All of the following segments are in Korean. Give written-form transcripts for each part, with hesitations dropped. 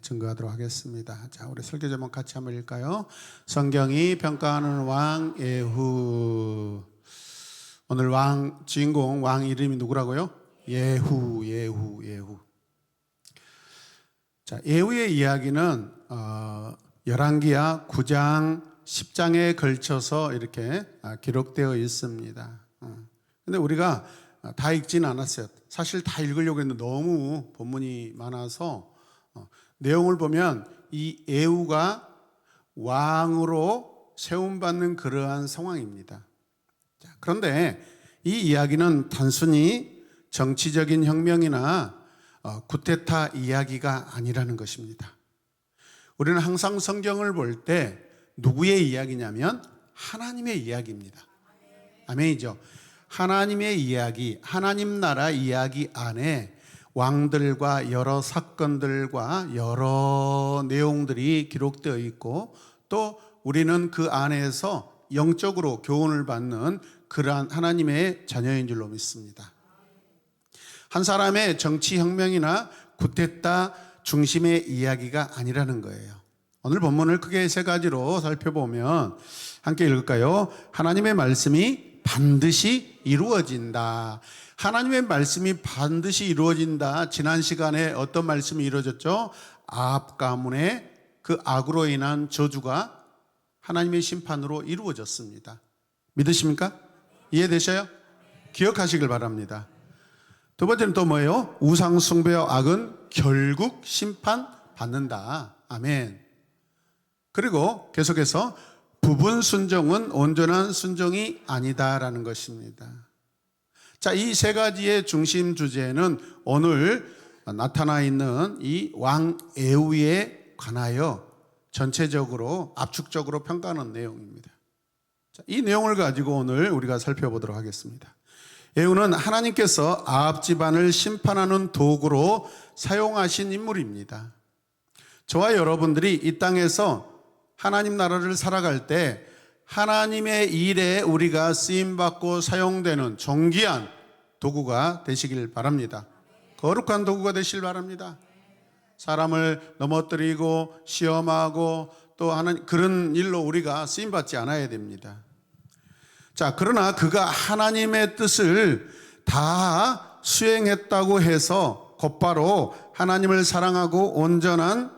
증거하도록 하겠습니다. 자, 우리 설교 제목 같이 한번 읽을까요? 성경이 평가하는 왕 예후. 오늘 왕 주인공 왕 이름이 누구라고요? 예후. 자, 예후의 이야기는 열왕기하 9장 10장에 걸쳐서 이렇게 기록되어 있습니다. 근데 우리가 다 읽지는 않았어요. 사실 다 읽으려고 했는데 너무 본문이 많아서 내용을 보면 이 예후가 왕으로 세움받는 그러한 상황입니다. 자, 그런데 이 이야기는 단순히 정치적인 혁명이나 쿠데타 이야기가 아니라는 것입니다. 우리는 항상 성경을 볼 때 누구의 이야기냐면 하나님의 이야기입니다. 아멘이죠. 하나님의 이야기, 하나님 나라 이야기 안에 왕들과 여러 사건들과 여러 내용들이 기록되어 있고, 또 우리는 그 안에서 영적으로 교훈을 받는 그러한 하나님의 자녀인 줄로 믿습니다. 한 사람의 정치혁명이나 쿠데타 중심의 이야기가 아니라는 거예요. 오늘 본문을 크게 세 가지로 살펴보면 함께 읽을까요? 하나님의 말씀이 반드시 이루어진다. 하나님의 말씀이 반드시 이루어진다. 지난 시간에 어떤 말씀이 이루어졌죠? 아합 가문의 그 악으로 인한 저주가 하나님의 심판으로 이루어졌습니다. 믿으십니까? 이해되셔요? 기억하시길 바랍니다. 두 번째는 또 뭐예요? 우상 숭배와 악은 결국 심판받는다. 아멘. 그리고 계속해서 부분 순종은 온전한 순종이 아니다라는 것입니다. 자, 이 세 가지의 중심 주제는 오늘 나타나 있는 이 왕 예후에 관하여 전체적으로 압축적으로 평가하는 내용입니다. 자, 이 내용을 가지고 오늘 우리가 살펴보도록 하겠습니다. 예후는 하나님께서 아합 집안을 심판하는 도구로 사용하신 인물입니다. 저와 여러분들이 이 땅에서 하나님 나라를 살아갈 때 하나님의 일에 우리가 쓰임받고 사용되는 존귀한 도구가 되시길 바랍니다. 거룩한 도구가 되시길 바랍니다. 사람을 넘어뜨리고 시험하고 또 하는 그런 일로 우리가 쓰임받지 않아야 됩니다. 자, 그러나 그가 하나님의 뜻을 다 수행했다고 해서 곧바로 하나님을 사랑하고 온전한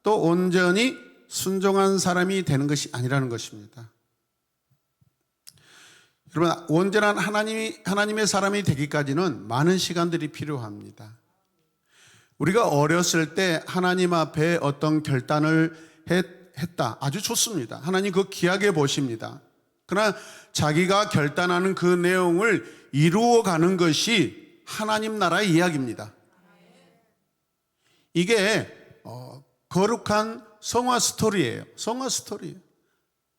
또 온전히 순종한 사람이 되는 것이 아니라는 것입니다. 여러분, 온전한 하나님의 사람이 되기까지는 많은 시간들이 필요합니다. 우리가 어렸을 때 하나님 앞에 어떤 결단을 했다. 아주 좋습니다. 하나님 그거 귀하게 보십니다. 그러나 자기가 결단하는 그 내용을 이루어가는 것이 하나님 나라의 이야기입니다. 이게 거룩한 성화 스토리예요. 성화 스토리예요.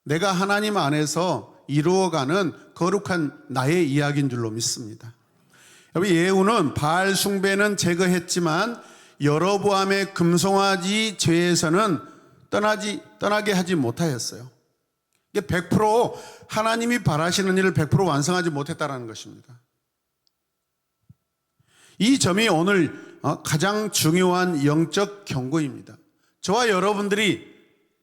내가 하나님 안에서 이루어가는 거룩한 나의 이야기인 줄로 믿습니다. 여러분, 예후는 바알 숭배는 제거했지만 여로보암의 금송아지 죄에서는 떠나게 하지 못하였어요. 이게 100% 하나님이 바라시는 일을 100% 완성하지 못했다는 것입니다. 이 점이 오늘 가장 중요한 영적 경고입니다. 저와 여러분들이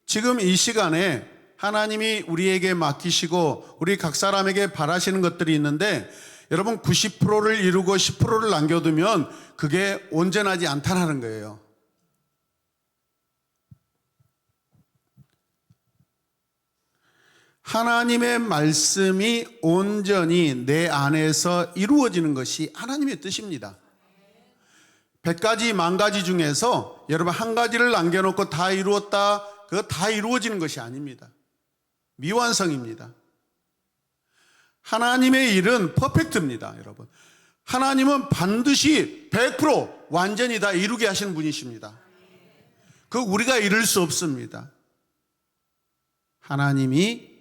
지금 이 시간에 하나님이 우리에게 맡기시고 우리 각 사람에게 바라시는 것들이 있는데, 여러분 90%를 이루고 10%를 남겨두면 그게 온전하지 않다는 거예요. 하나님의 말씀이 온전히 내 안에서 이루어지는 것이 하나님의 뜻입니다. 100가지, 10,000가지 중에서 여러분 한 가지를 남겨놓고 다 이루었다, 그거 다 이루어지는 것이 아닙니다. 미완성입니다. 하나님의 일은 퍼펙트입니다, 여러분. 하나님은 반드시 100% 완전히 다 이루게 하시는 분이십니다. 그 우리가 이룰 수 없습니다. 하나님이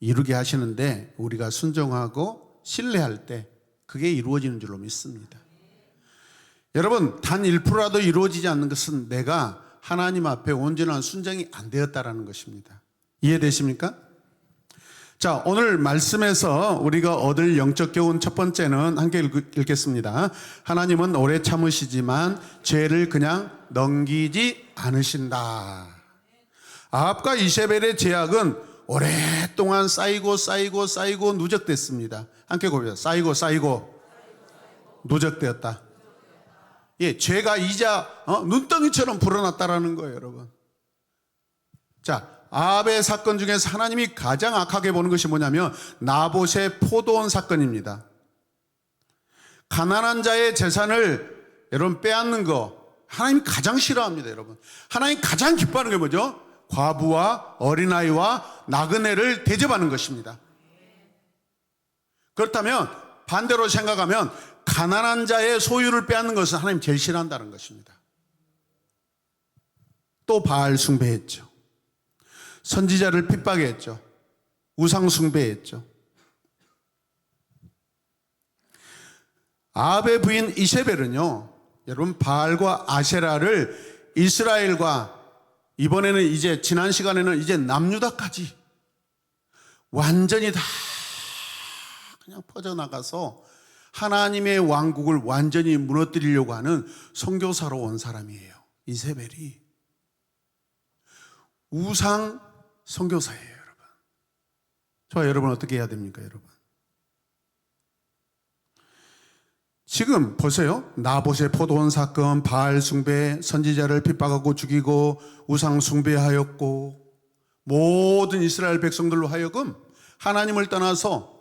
이루게 하시는데 우리가 순종하고 신뢰할 때 그게 이루어지는 줄로 믿습니다. 여러분, 단 1%라도 이루어지지 않는 것은 내가 하나님 앞에 온전한 순종이 안 되었다라는 것입니다. 이해되십니까? 자, 오늘 말씀에서 우리가 얻을 영적 교훈 첫 번째는 함께 읽겠습니다. 하나님은 오래 참으시지만 죄를 그냥 넘기지 않으신다. 아합과 이세벨의 죄악은 오랫동안 쌓이고 누적됐습니다. 함께 고백해요. 쌓이고 누적되었다. 예, 죄가 이자 눈덩이처럼 불어났다라는 거예요, 여러분. 자, 아합의 사건 중에서 하나님이 가장 악하게 보는 것이 뭐냐면 나봇의 포도원 사건입니다. 가난한 자의 재산을 여러분 빼앗는 거 하나님이 가장 싫어합니다, 여러분. 하나님 가장 기뻐하는 게 뭐죠? 과부와 어린아이와 나그네를 대접하는 것입니다. 그렇다면 반대로 생각하면 가난한 자의 소유를 빼앗는 것은 하나님 제일 싫어한다는 것입니다. 또 바알 숭배했죠. 선지자를 핍박했죠. 우상 숭배했죠. 아합의 부인 이세벨은요, 여러분 바알과 아세라를 이스라엘과 이번에는 이제 지난 시간에는 이제 남유다까지 완전히 다 그냥 퍼져나가서 하나님의 왕국을 완전히 무너뜨리려고 하는 선교사로 온 사람이에요. 이세벨이 우상 선교사예요, 여러분. 저 여러분 어떻게 해야 됩니까, 여러분? 지금 보세요. 나봇의 포도원 사건, 바알 숭배, 선지자를 핍박하고 죽이고 우상 숭배하였고 모든 이스라엘 백성들로 하여금 하나님을 떠나서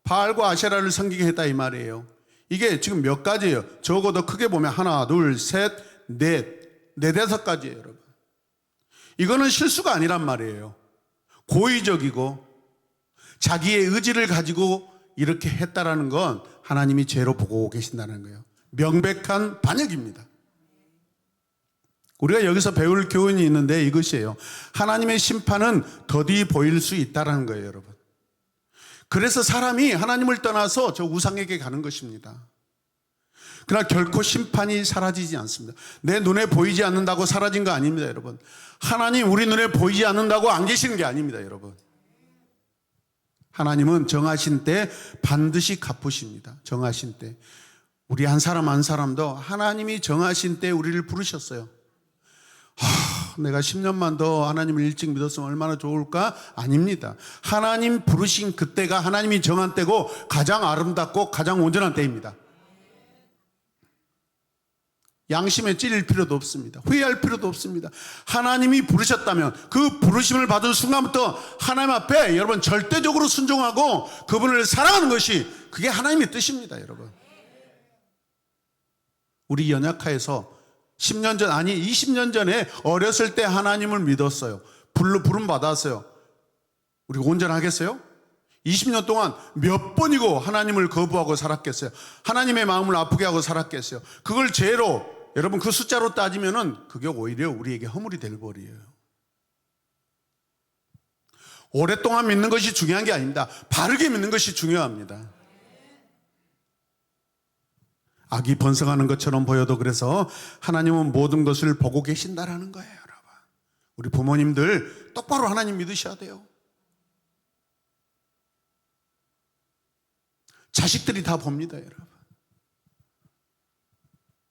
바알과 아세라를 섬기게 했다 이 말이에요. 이게 지금 몇 가지예요? 적어도 크게 보면 하나, 둘, 셋, 네다섯 가지예요, 여러분. 이거는 실수가 아니란 말이에요. 고의적이고 자기의 의지를 가지고 이렇게 했다라는 건 하나님이 죄로 보고 계신다는 거예요. 명백한 반역입니다. 우리가 여기서 배울 교훈이 있는데 이것이에요. 하나님의 심판은 더디 보일 수 있다는 거예요, 여러분. 그래서 사람이 하나님을 떠나서 저 우상에게 가는 것입니다. 그러나 결코 심판이 사라지지 않습니다. 내 눈에 보이지 않는다고 사라진 거 아닙니다, 여러분. 하나님 우리 눈에 보이지 않는다고 안 계시는 게 아닙니다, 여러분. 하나님은 정하신 때 반드시 갚으십니다. 정하신 때. 우리 한 사람 한 사람도 하나님이 정하신 때 우리를 부르셨어요. 내가 10년만 더 하나님을 일찍 믿었으면 얼마나 좋을까? 아닙니다. 하나님 부르신 그때가 하나님이 정한 때고 가장 아름답고 가장 온전한 때입니다. 양심에 찔릴 필요도 없습니다. 후회할 필요도 없습니다. 하나님이 부르셨다면 그 부르심을 받은 순간부터 하나님 앞에 여러분 절대적으로 순종하고 그분을 사랑하는 것이 그게 하나님의 뜻입니다, 여러분. 우리 연약하에서 10년 전 아니 20년 전에 어렸을 때 하나님을 믿었어요. 부름 받았어요. 우리 온전하겠어요? 20년 동안 몇 번이고 하나님을 거부하고 살았겠어요? 하나님의 마음을 아프게 하고 살았겠어요? 그걸 죄로 여러분 그 숫자로 따지면은 그게 오히려 우리에게 허물이 될 벌이에요. 오랫동안 믿는 것이 중요한 게 아닙니다. 바르게 믿는 것이 중요합니다. 악이 번성하는 것처럼 보여도 그래서 하나님은 모든 것을 보고 계신다라는 거예요, 여러분. 우리 부모님들 똑바로 하나님 믿으셔야 돼요. 자식들이 다 봅니다, 여러분.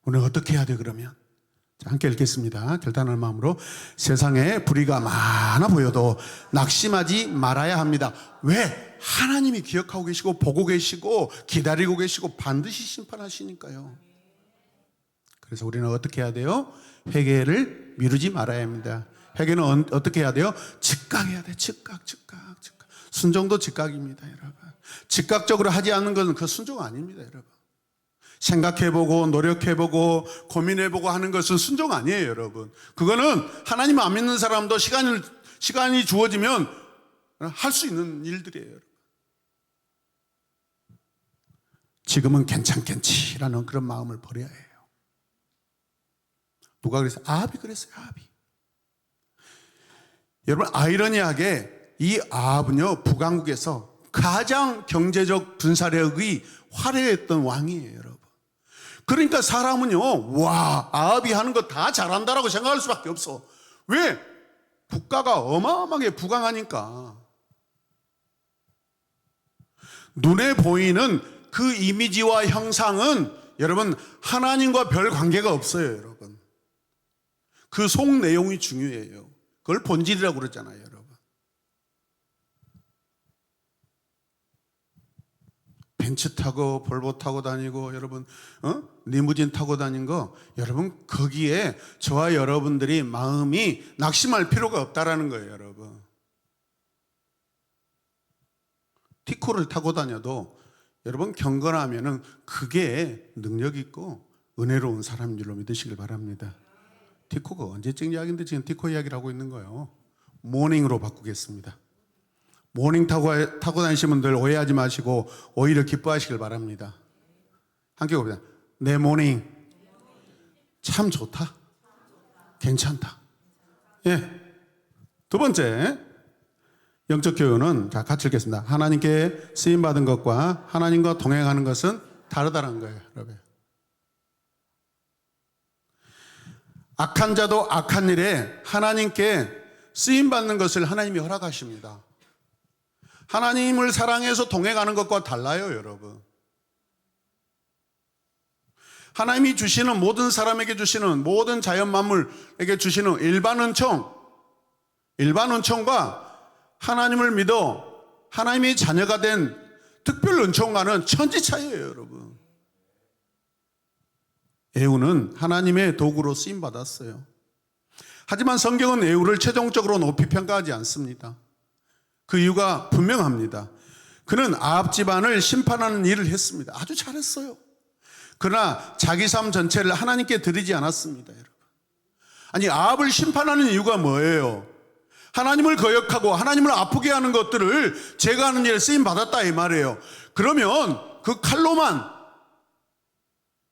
오늘 어떻게 해야 돼 그러면? 자, 함께 읽겠습니다. 결단할 마음으로. 세상에 불의가 많아 보여도 낙심하지 말아야 합니다. 왜? 하나님이 기억하고 계시고 보고 계시고 기다리고 계시고 반드시 심판하시니까요. 그래서 우리는 어떻게 해야 돼요? 회개를 미루지 말아야 합니다. 회개는 어떻게 해야 돼요? 즉각 해야 돼. 즉각. 순종도 즉각입니다, 여러분. 즉각적으로 하지 않는 것은 그 순종 아닙니다, 여러분. 생각해보고 노력해보고 고민해보고 하는 것은 순종 아니에요, 여러분. 그거는 하나님 안 믿는 사람도 시간이 주어지면 할 수 있는 일들이에요, 여러분. 지금은 괜찮겠지라는 그런 마음을 버려야 해요. 누가 그랬어요? 아합이 그랬어요, 아합이. 여러분, 아이러니하게 이 아합은요, 북왕국에서 가장 경제적 분사력이 화려했던 왕이에요, 여러분. 그러니까 사람은요, 와, 아합이 하는 거 다 잘한다라고 생각할 수밖에 없어. 왜? 국가가 어마어마하게 부강하니까. 눈에 보이는 그 이미지와 형상은 여러분 하나님과 별 관계가 없어요, 여러분. 그 속 내용이 중요해요. 그걸 본질이라고 그랬잖아요, 여러분. 벤츠 타고 볼보 타고 다니고 여러분 리무진 타고 다닌 거 여러분 거기에 저와 여러분들이 마음이 낙심할 필요가 없다라는 거예요, 여러분. 티코를 타고 다녀도 여러분 경건하면은 그게 능력 있고 은혜로운 사람인 줄로 믿으시길 바랍니다. 티코가 언제적 이야기인데 지금 티코 이야기를 하고 있는 거예요. 모닝으로 바꾸겠습니다. 모닝 타고 다니시는 분들 오해하지 마시고 오히려 기뻐하시길 바랍니다. 함께 봅니다. 내 모닝 참 좋다. 괜찮다. 예. 두 번째 영적 교훈은 자 같이 읽겠습니다. 하나님께 쓰임 받은 것과 하나님과 동행하는 것은 다르다는 거예요, 여러분. 악한 자도 악한 일에 하나님께 쓰임 받는 것을 하나님이 허락하십니다. 하나님을 사랑해서 동행하는 것과 달라요, 여러분. 하나님이 주시는 모든 사람에게 주시는 모든 자연 만물에게 주시는 일반 은총과 하나님을 믿어 하나님의 자녀가 된 특별 은총과는 천지 차이예요, 여러분. 애우는 하나님의 도구로 쓰임 받았어요. 하지만 성경은 애우를 최종적으로 높이 평가하지 않습니다. 그 이유가 분명합니다. 그는 아합 집안을 심판하는 일을 했습니다. 아주 잘했어요. 그러나 자기 삶 전체를 하나님께 드리지 않았습니다, 여러분. 아니, 아합을 심판하는 이유가 뭐예요? 하나님을 거역하고 하나님을 아프게 하는 것들을 제가 하는 일에 쓰임 받았다 이 말이에요. 그러면 그 칼로만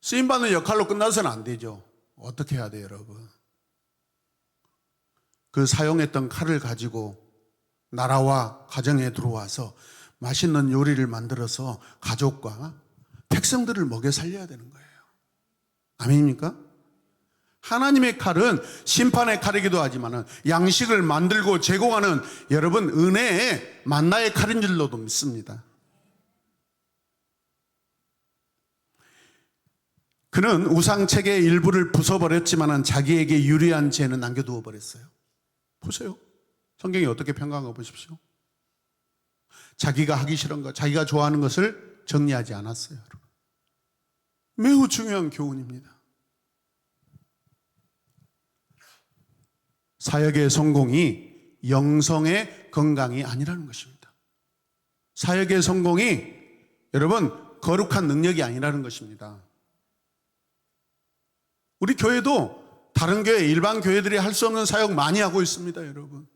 쓰임 받는 역할로 끝나서는 안 되죠. 어떻게 해야 돼요, 여러분? 그 사용했던 칼을 가지고 나라와 가정에 들어와서 맛있는 요리를 만들어서 가족과 백성들을 먹여 살려야 되는 거예요. 아멘입니까? 하나님의 칼은 심판의 칼이기도 하지만 양식을 만들고 제공하는 여러분 은혜의 만나의 칼인 줄로도 믿습니다. 그는 우상책의 일부를 부숴버렸지만 자기에게 유리한 죄는 남겨두어 버렸어요. 보세요. 성경이 어떻게 평가한 거 보십시오. 자기가 하기 싫은 것, 자기가 좋아하는 것을 정리하지 않았어요, 여러분. 매우 중요한 교훈입니다. 사역의 성공이 영성의 건강이 아니라는 것입니다. 사역의 성공이 여러분 거룩한 능력이 아니라는 것입니다. 우리 교회도 다른 교회, 일반 교회들이 할 수 없는 사역 많이 하고 있습니다, 여러분.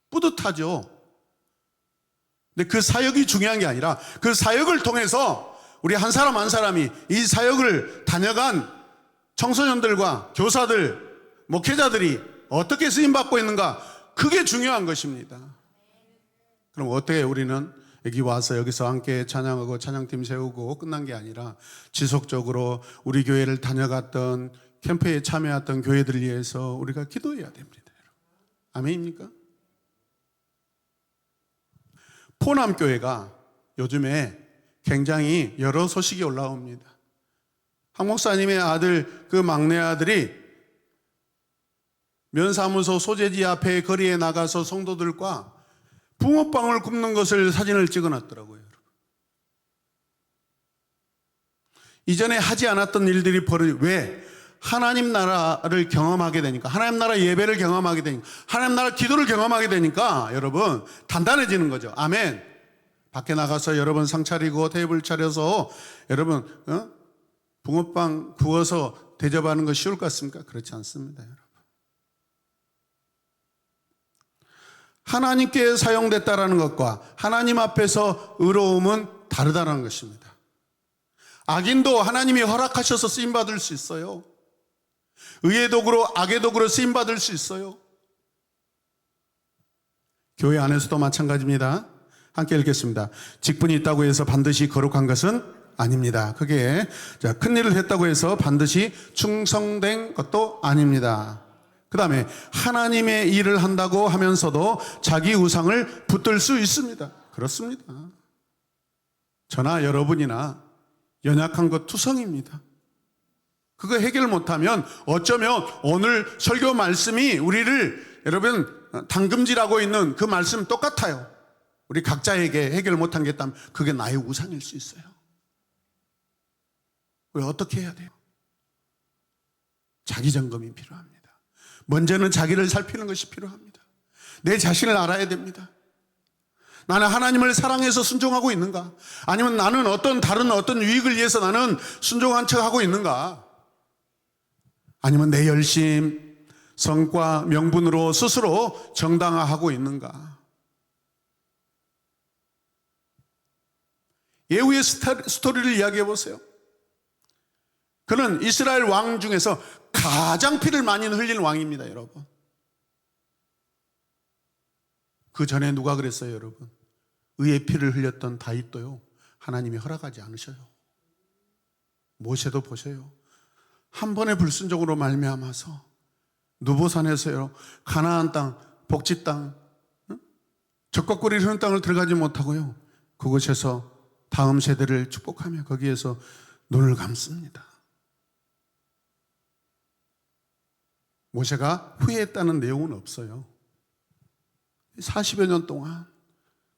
뿌듯하죠. 근데 그 사역이 중요한 게 아니라 그 사역을 통해서 우리 한 사람 한 사람이 이 사역을 다녀간 청소년들과 교사들, 목회자들이 어떻게 쓰임받고 있는가, 그게 중요한 것입니다. 그럼 어떻게 우리는 여기 와서 여기서 함께 찬양하고 찬양팀 세우고 끝난 게 아니라 지속적으로 우리 교회를 다녀갔던 캠프에 참여했던 교회들을 위해서 우리가 기도해야 됩니다. 아멘입니까? 포남교회가 요즘에 굉장히 여러 소식이 올라옵니다. 한 목사님의 아들, 그 막내 아들이 면사무소 소재지 앞에 거리에 나가서 성도들과 붕어빵을 굽는 것을 사진을 찍어놨더라고요. 이전에 하지 않았던 일들이 왜? 하나님 나라를 경험하게 되니까, 하나님 나라 예배를 경험하게 되니까, 하나님 나라 기도를 경험하게 되니까 여러분 단단해지는 거죠. 아멘. 밖에 나가서 여러분 상 차리고 테이블 차려서 여러분 붕어빵 구워서 대접하는 거 쉬울 것 같습니까? 그렇지 않습니다, 여러분. 하나님께 사용됐다라는 것과 하나님 앞에서 의로움은 다르다는 것입니다. 악인도 하나님이 허락하셔서 쓰임받을 수 있어요. 의의 도구로 악의 도구로 쓰임받을 수 있어요. 교회 안에서도 마찬가지입니다. 함께 읽겠습니다. 직분이 있다고 해서 반드시 거룩한 것은 아닙니다. 그게 큰 일을 했다고 해서 반드시 충성된 것도 아닙니다. 그 다음에 하나님의 일을 한다고 하면서도 자기 우상을 붙들 수 있습니다. 그렇습니다. 저나 여러분이나 연약한 것 투성입니다. 그거 해결 못하면 어쩌면 오늘 설교 말씀이 우리를 여러분 당금질하고 있는 그 말씀 똑같아요. 우리 각자에게 해결 못한 게 있다면 그게 나의 우상일 수 있어요. 왜 어떻게 해야 돼요? 자기 점검이 필요합니다. 먼저는 자기를 살피는 것이 필요합니다. 내 자신을 알아야 됩니다. 나는 하나님을 사랑해서 순종하고 있는가? 아니면 나는 다른 어떤 유익을 위해서 나는 순종한 척하고 있는가? 아니면 내 열심, 성과, 명분으로 스스로 정당화하고 있는가? 예후의 스토리를 이야기해 보세요. 그는 이스라엘 왕 중에서 가장 피를 많이 흘린 왕입니다, 여러분. 그 전에 누가 그랬어요, 여러분? 의의 피를 흘렸던 다윗도요, 하나님이 허락하지 않으셔요. 모세도 보세요. 한 번의 불순종으로 말미암아서 누보산에서요, 가나안 땅, 복지 땅, 적과꿀이 흐르는 땅을 들어가지 못하고요, 그곳에서 다음 세대를 축복하며 거기에서 눈을 감습니다. 모세가 후회했다는 내용은 없어요. 40여 년 동안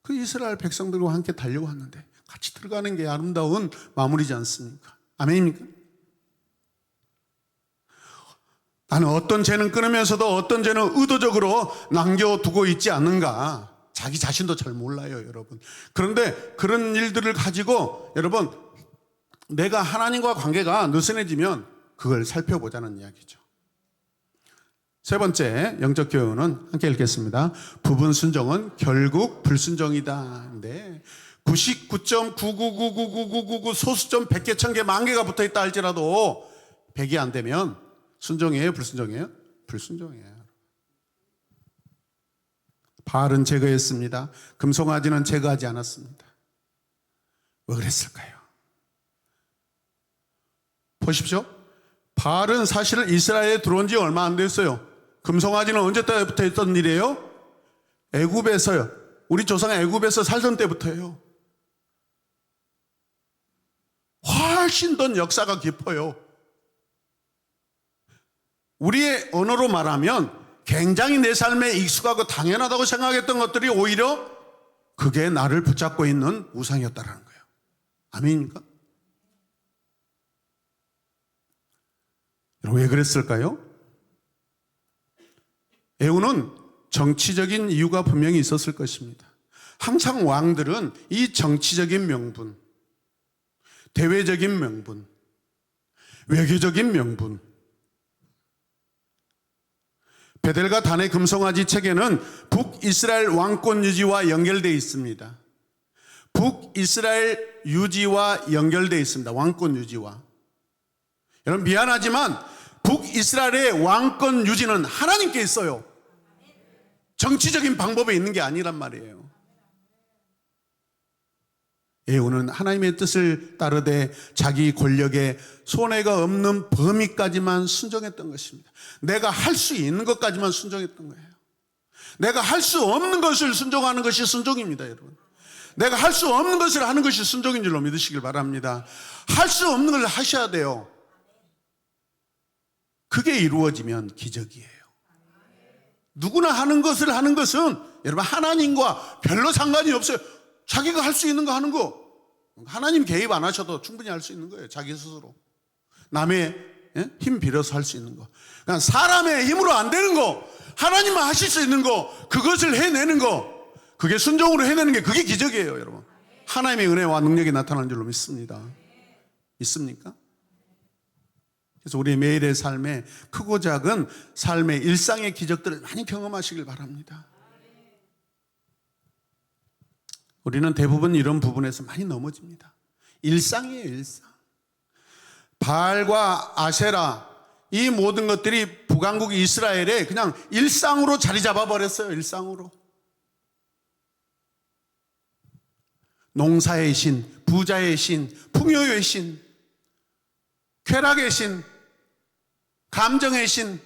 그 이스라엘 백성들과 함께 달려왔는데 같이 들어가는 게 아름다운 마무리지 않습니까? 아멘입니까? 나는 어떤 죄는 끊으면서도 어떤 죄는 의도적으로 남겨두고 있지 않는가, 자기 자신도 잘 몰라요, 여러분. 그런데 그런 일들을 가지고 여러분, 내가 하나님과 관계가 느슨해지면 그걸 살펴보자는 이야기죠. 세 번째 영적 교훈은 함께 읽겠습니다. 부분 순종은 결국 불순종이다. 네. 99.9999999 소수점 100개, 1000개, 10,000개가 붙어있다 할지라도 100이 안 되면 순종이에요, 불순종이에요? 불순종이에요. 바알은 제거했습니다. 금송아지는 제거하지 않았습니다. 왜 그랬을까요? 보십시오. 바알은 사실은 이스라엘에 들어온 지 얼마 안 됐어요. 금송아지는 언제 때부터 했던 일이에요? 애굽에서요. 우리 조상 애굽에서 살던 때부터예요. 훨씬 더 역사가 깊어요. 우리의 언어로 말하면 굉장히 내 삶에 익숙하고 당연하다고 생각했던 것들이 오히려 그게 나를 붙잡고 있는 우상이었다라는 거예요. 아멘입니까? 여러분, 왜 그랬을까요? 애후는 정치적인 이유가 분명히 있었을 것입니다. 항상 왕들은 이 정치적인 명분, 대외적인 명분, 외교적인 명분, 베델과 단의 금송아지 책에는 북이스라엘 왕권 유지와 연결되어 있습니다. 북이스라엘 유지와 연결되어 있습니다. 왕권 유지와. 여러분, 미안하지만 북이스라엘의 왕권 유지는 하나님께 있어요. 정치적인 방법에 있는 게 아니란 말이에요. 애후는 하나님의 뜻을 따르되 자기 권력에 손해가 없는 범위까지만 순종했던 것입니다. 내가 할 수 있는 것까지만 순종했던 거예요. 내가 할 수 없는 것을 순종하는 것이 순종입니다, 여러분. 내가 할 수 없는 것을 하는 것이 순종인 줄로 믿으시길 바랍니다. 할 수 없는 걸 하셔야 돼요. 그게 이루어지면 기적이에요. 누구나 하는 것을 하는 것은 여러분 하나님과 별로 상관이 없어요. 자기가 할 수 있는 거 하는 거, 하나님 개입 안 하셔도 충분히 할 수 있는 거예요. 자기 스스로. 남의 힘 빌어서 할 수 있는 거. 그러니까 사람의 힘으로 안 되는 거, 하나님만 하실 수 있는 거, 그것을 해내는 거, 그게 순종으로 해내는 게 그게 기적이에요, 여러분. 하나님의 은혜와 능력이 나타나는 줄로 믿습니다. 믿습니까? 그래서 우리 매일의 삶에 크고 작은 삶의 일상의 기적들을 많이 경험하시길 바랍니다. 우리는 대부분 이런 부분에서 많이 넘어집니다. 일상이에요, 일상. 바알과 아세라, 이 모든 것들이 북왕국 이스라엘에 그냥 일상으로 자리 잡아버렸어요. 일상으로. 농사의 신, 부자의 신, 풍요의 신, 쾌락의 신, 감정의 신.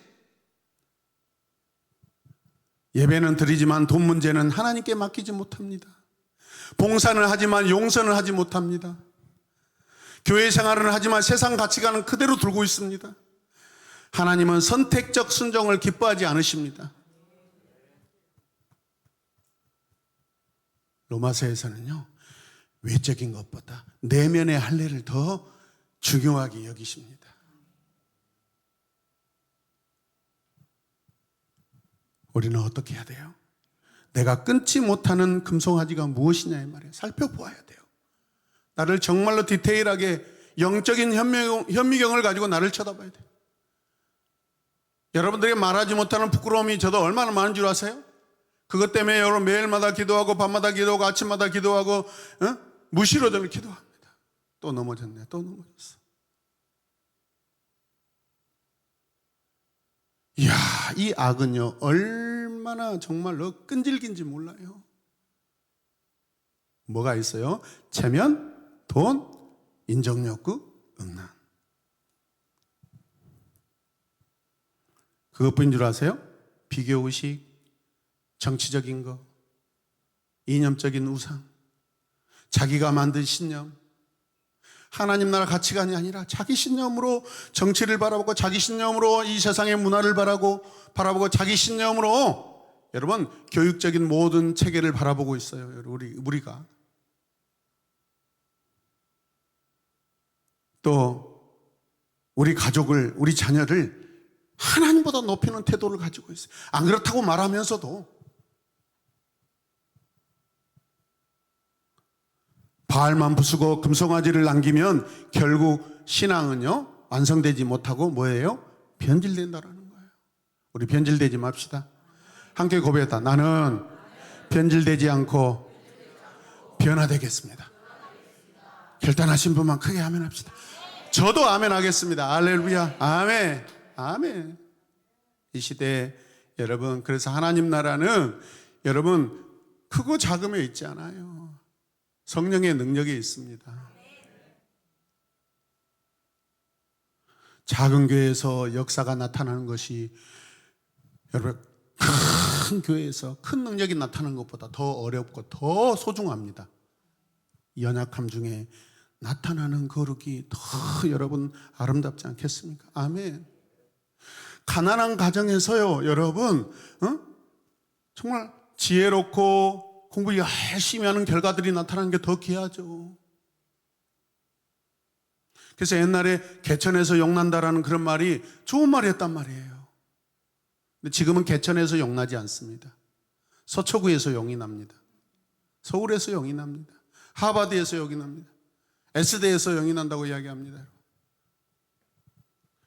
예배는 드리지만 돈 문제는 하나님께 맡기지 못합니다. 봉사는 하지만 용서는 하지 못합니다. 교회 생활은 하지만 세상 가치관은 그대로 들고 있습니다. 하나님은 선택적 순종을 기뻐하지 않으십니다. 로마서에서는요, 외적인 것보다 내면의 할례를 더 중요하게 여기십니다. 우리는 어떻게 해야 돼요? 내가 끊지 못하는 금송아지가 무엇이냐 이 말이에요. 살펴보아야 돼요. 나를 정말로 디테일하게 영적인 현미경을 가지고 나를 쳐다봐야 돼요. 여러분들에게 말하지 못하는 부끄러움이 저도 얼마나 많은 줄 아세요? 그것 때문에 여러분 매일마다 기도하고 밤마다 기도하고 아침마다 기도하고 무시로 저를 기도합니다. 또 넘어졌네. 또 넘어졌어. 이야, 이 악은요 얼마나 정말로 끈질긴지 몰라요. 뭐가 있어요? 체면, 돈, 인정욕구, 음란. 그것뿐인 줄 아세요? 비교의식, 정치적인 거, 이념적인 우상, 자기가 만든 신념, 하나님 나라 가치관이 아니라 자기 신념으로 정치를 바라보고 자기 신념으로 이 세상의 문화를 바라보고 자기 신념으로 여러분 교육적인 모든 체계를 바라보고 있어요. 우리가 또 우리 가족을, 우리 자녀를 하나님보다 높이는 태도를 가지고 있어요. 안 그렇다고 말하면서도 바알만 부수고 금송아지를 남기면 결국 신앙은요 완성되지 못하고 뭐예요? 변질된다라는 거예요. 우리 변질되지 맙시다. 함께 고백했다. 나는 변질되지 않고 변화되겠습니다. 결단하신 분만 크게 아멘 합시다. 저도 아멘 하겠습니다. 할렐루야. 아멘. 아멘. 이 시대에 여러분, 그래서 하나님 나라는 여러분 크고 작음에 있지 않아요. 성령의 능력에 있습니다. 작은 교회에서 역사가 나타나는 것이 여러분 큰 교회에서 큰 능력이 나타나는 것보다 더 어렵고 더 소중합니다. 연약함 중에 나타나는 거룩이 더 여러분 아름답지 않겠습니까? 아멘. 가난한 가정에서요 여러분 정말 지혜롭고 공부 열심히 하는 결과들이 나타나는 게 더 귀하죠. 그래서 옛날에 개천에서 용난다라는 그런 말이 좋은 말이었단 말이에요. 근데 지금은 개천에서 용나지 않습니다. 서초구에서 용이 납니다. 서울에서 용이 납니다. 하버드에서 용이 납니다. S대에서 용이 난다고 이야기합니다.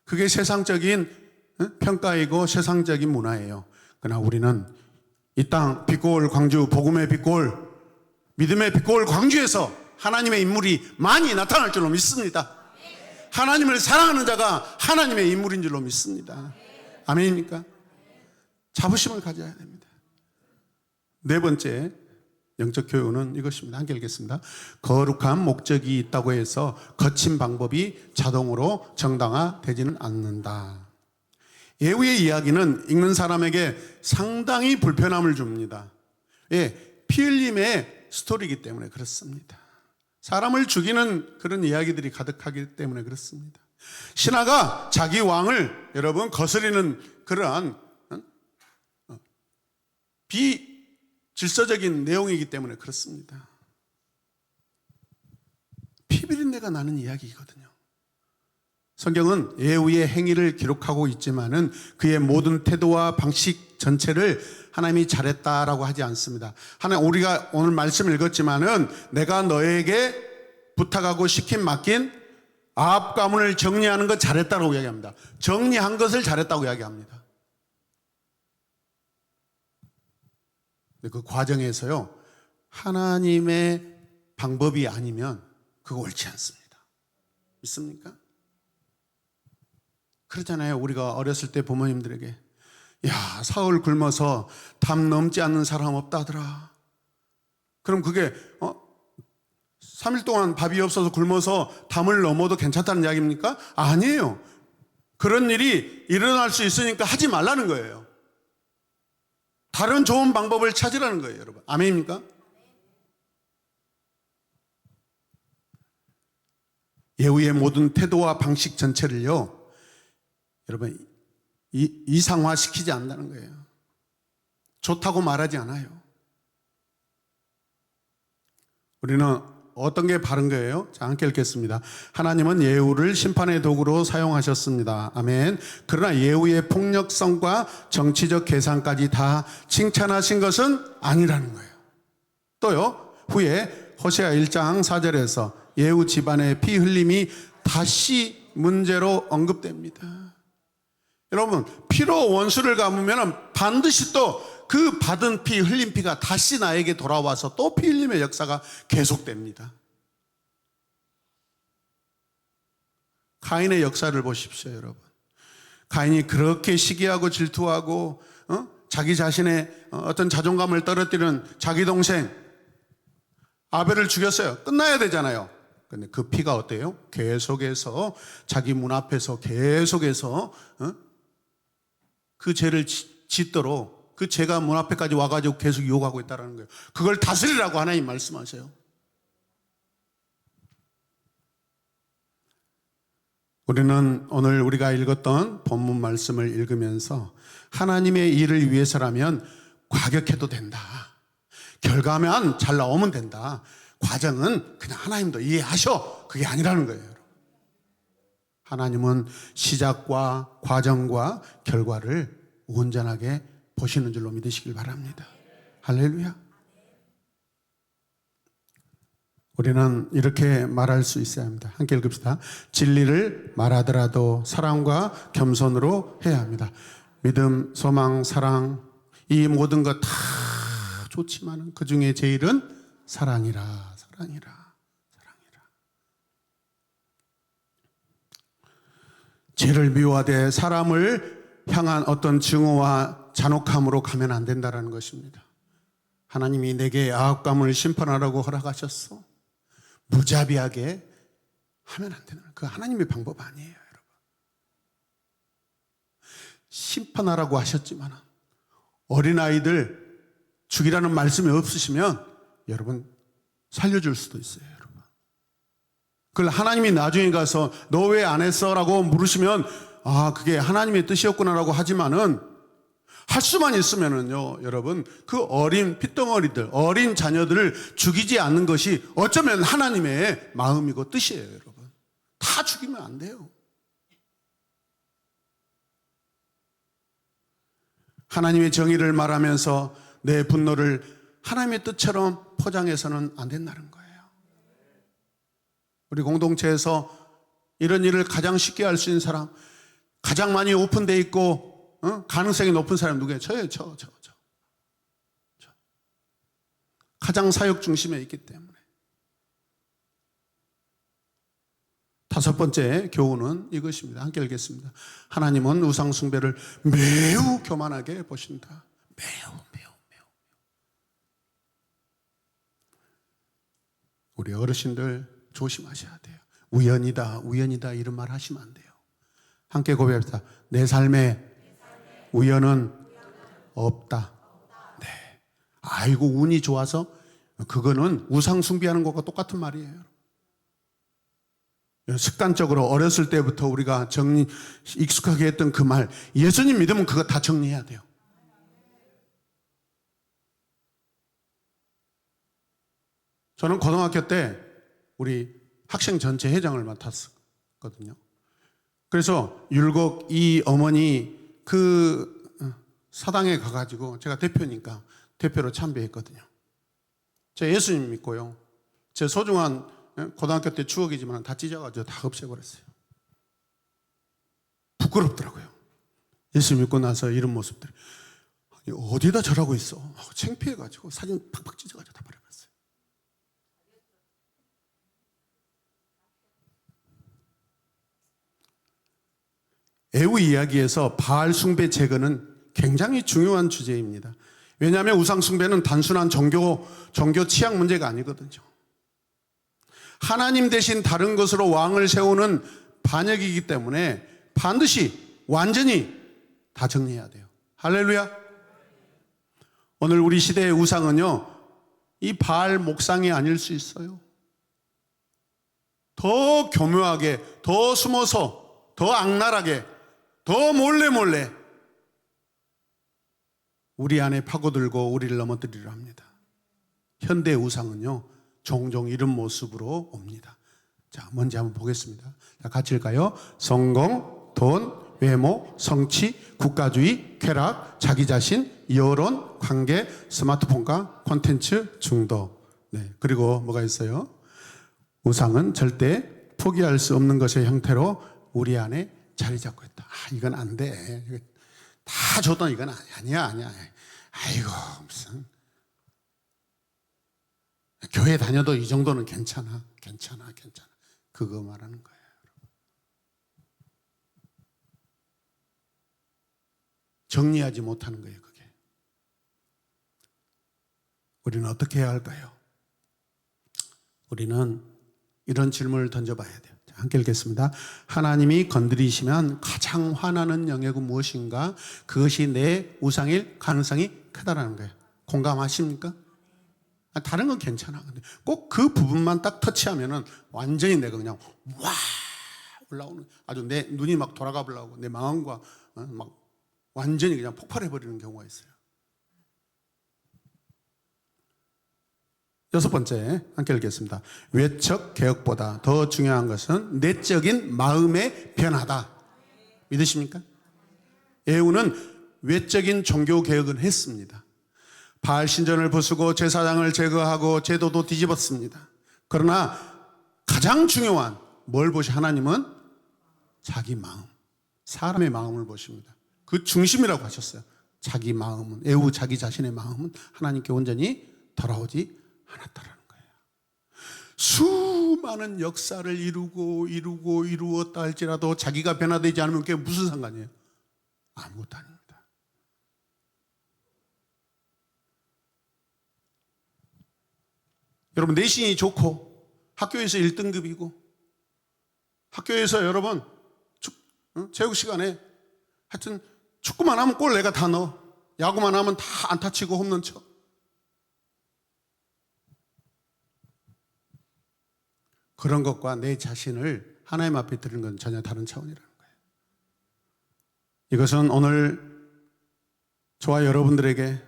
그게 세상적인 평가이고 세상적인 문화예요. 그러나 우리는 이 땅 빛골 광주, 복음의 빛골, 믿음의 빛골 광주에서 하나님의 인물이 많이 나타날 줄로 믿습니다. 하나님을 사랑하는 자가 하나님의 인물인 줄로 믿습니다. 아멘입니까? 자부심을 가져야 됩니다. 네 번째 영적 교훈은 이것입니다. 함께 읽겠습니다. 거룩한 목적이 있다고 해서 거친 방법이 자동으로 정당화되지는 않는다. 예후의 이야기는 읽는 사람에게 상당히 불편함을 줍니다. 예, 피 흘림의 스토리이기 때문에 그렇습니다. 사람을 죽이는 그런 이야기들이 가득하기 때문에 그렇습니다. 신하가 자기 왕을 여러분 거스리는 그러한 비질서적인 내용이기 때문에 그렇습니다. 피비린내가 나는 이야기거든요. 성경은 예후의 행위를 기록하고 있지만은 그의 모든 태도와 방식 전체를 하나님이 잘했다라고 하지 않습니다. 우리가 오늘 말씀을 읽었지만은 내가 너에게 부탁하고 맡긴 아합 가문을 정리하는 것 잘했다고 이야기합니다. 정리한 것을 잘했다고 이야기합니다. 그 과정에서요 하나님의 방법이 아니면 그거 옳지 않습니다. 믿습니까? 그렇잖아요. 우리가 어렸을 때 부모님들에게 야 사흘 굶어서 담 넘지 않는 사람 없다더라. 그럼 그게 3일 동안 밥이 없어서 굶어서 담을 넘어도 괜찮다는 이야기입니까? 아니에요. 그런 일이 일어날 수 있으니까 하지 말라는 거예요. 다른 좋은 방법을 찾으라는 거예요, 여러분. 아멘입니까? 예후의 모든 태도와 방식 전체를요, 여러분, 이상화시키지 않는다는 거예요. 좋다고 말하지 않아요. 우리는 어떤 게 바른 거예요? 자, 함께 읽겠습니다. 하나님은 예후를 심판의 도구로 사용하셨습니다. 아멘. 그러나 예후의 폭력성과 정치적 계산까지 다 칭찬하신 것은 아니라는 거예요. 또요, 후에 호세아 1장 4절에서 예후 집안의 피 흘림이 다시 문제로 언급됩니다. 여러분, 피로 원수를 갚으면 반드시 또 그 받은 피, 흘린 피가 다시 나에게 돌아와서 또 피 흘림의 역사가 계속됩니다. 가인의 역사를 보십시오, 여러분. 가인이 그렇게 시기하고 질투하고 자기 자신의 어떤 자존감을 떨어뜨리는 자기 동생 아벨을 죽였어요. 끝나야 되잖아요. 근데 그 피가 어때요? 계속해서 자기 문 앞에서 계속해서 그 죄를 짓도록 그 죄가 문 앞에까지 와가지고 계속 유혹하고 있다는 거예요. 그걸 다스리라고 하나님 말씀하세요. 우리는 오늘 우리가 읽었던 본문 말씀을 읽으면서 하나님의 일을 위해서라면 과격해도 된다. 결과만 잘 나오면 된다. 과정은 그냥 하나님도 이해하셔. 그게 아니라는 거예요. 하나님은 시작과 과정과 결과를 온전하게 보시는 줄로 믿으시길 바랍니다. 할렐루야. 우리는 이렇게 말할 수 있어야 합니다. 함께 읽읍시다. 진리를 말하더라도 사랑과 겸손으로 해야 합니다. 믿음, 소망, 사랑, 이 모든 것 다 좋지만 그 중에 제일은 사랑이라. 죄를 미워하되 사람을 향한 어떤 증오와 잔혹함으로 가면 안 된다는 것입니다. 하나님이 내게 악감을 심판하라고 허락하셨어. 무자비하게 하면 안 되는, 그 하나님의 방법 아니에요, 여러분. 심판하라고 하셨지만 어린아이들 죽이라는 말씀이 없으시면 여러분 살려줄 수도 있어요, 여러분. 그걸 하나님이 나중에 가서 너 왜 안 했어? 라고 물으시면 아, 그게 하나님의 뜻이었구나라고 하지만은 할 수만 있으면은요, 여러분, 그 어린 핏덩어리들, 어린 자녀들을 죽이지 않는 것이 어쩌면 하나님의 마음이고 뜻이에요, 여러분. 다 죽이면 안 돼요. 하나님의 정의를 말하면서 내 분노를 하나님의 뜻처럼 포장해서는 안 된다는 거예요. 우리 공동체에서 이런 일을 가장 쉽게 할 수 있는 사람, 가장 많이 오픈되어 있고 가능성이 높은 사람 누구예요? 저예요. 저. 가장 사역 중심에 있기 때문에. 다섯 번째 교훈은 이것입니다. 함께 읽겠습니다. 하나님은 우상 숭배를 매우 교만하게 보신다. 매우. 우리 어르신들 조심하셔야 돼요. 우연이다 이런 말 하시면 안 돼요. 함께 고백합시다. 내 삶에 우연은 없다. 네. 아이고 운이 좋아서, 그거는 우상 숭배하는 것과 똑같은 말이에요. 습관적으로 어렸을 때부터 우리가 익숙하게 했던 그 말, 예수님 믿으면 그거 다 정리해야 돼요. 저는 고등학교 때 우리 학생 전체 회장을 맡았거든요. 그래서 율곡 이 어머니 그 사당에 가가지고 제가 대표니까 대표로 참배했거든요. 제가 예수님 믿고요. 제 소중한 고등학교 때 추억이지만 다 찢어가지고 다 없애버렸어요. 부끄럽더라고요. 예수 믿고 나서 이런 모습들. 어디다 저러고 있어? 창피해가지고 사진 팍팍 찢어가지고 다 버려버렸어요. 애후 이야기에서 바알 숭배 제거는 굉장히 중요한 주제입니다. 왜냐하면 우상 숭배는 단순한 종교 취향 문제가 아니거든요. 하나님 대신 다른 것으로 왕을 세우는 반역이기 때문에 반드시 완전히 다 정리해야 돼요. 할렐루야. 오늘 우리 시대의 우상은요, 이 바알 목상이 아닐 수 있어요. 더 교묘하게, 더 숨어서, 더 악랄하게, 더 몰래 우리 안에 파고들고 우리를 넘어뜨리려 합니다. 현대 우상은요, 종종 이런 모습으로 옵니다. 자, 뭔지 한번 보겠습니다. 자, 같이 읽까요? 성공, 돈, 외모, 성취, 국가주의, 쾌락, 자기 자신, 여론, 관계, 스마트폰과 콘텐츠 중독. 네, 그리고 뭐가 있어요? 우상은 절대 포기할 수 없는 것의 형태로 우리 안에 자리 잡고 있다. 이건 안 돼. 다 줬더니 이건 아니야. 아이고, 무슨. 교회 다녀도 이 정도는 괜찮아. 그거 말하는 거예요. 정리하지 못하는 거예요, 그게. 우리는 어떻게 해야 할까요? 우리는 이런 질문을 던져봐야 돼요. 자, 함께 읽겠습니다. 하나님이 건드리시면 가장 화나는 영역은 무엇인가? 그것이 내 우상일 가능성이 크다라는 거예요. 공감하십니까? 다른 건 괜찮아. 근데 꼭 그 부분만 딱 터치하면은 완전히 내가 그냥 와 올라오는, 아주 내 눈이 막 돌아가 보려고 내 마음과 막 완전히 그냥 폭발해 버리는 경우가 있어요. 여섯 번째, 함께 읽겠습니다. 외적 개혁보다 더 중요한 것은 내적인 마음의 변화다. 믿으십니까? 에후는 외적인 종교 개혁은 했습니다. 바알 신전을 부수고 제사장을 제거하고 제도도 뒤집었습니다. 그러나 가장 중요한 뭘 보시? 하나님은 자기 마음, 사람의 마음을 보십니다. 그 중심이라고 하셨어요. 자기 마음은, 에후 자기 자신의 마음은 하나님께 온전히 돌아오지 않았다라는 거예요. 수많은 역사를 이루었다 할지라도 자기가 변화되지 않으면 그게 무슨 상관이에요? 아무것도 아닙니다. 여러분, 내신이 좋고 학교에서 1등급이고 학교에서 여러분 체육 시간에 하여튼 축구만 하면 골 내가 다 넣어, 야구만 하면 다 안타 치고 홈런 쳐. 그런 것과 내 자신을 하나님 앞에 드리는 건 전혀 다른 차원이라는 거예요. 이것은 오늘 저와 여러분들에게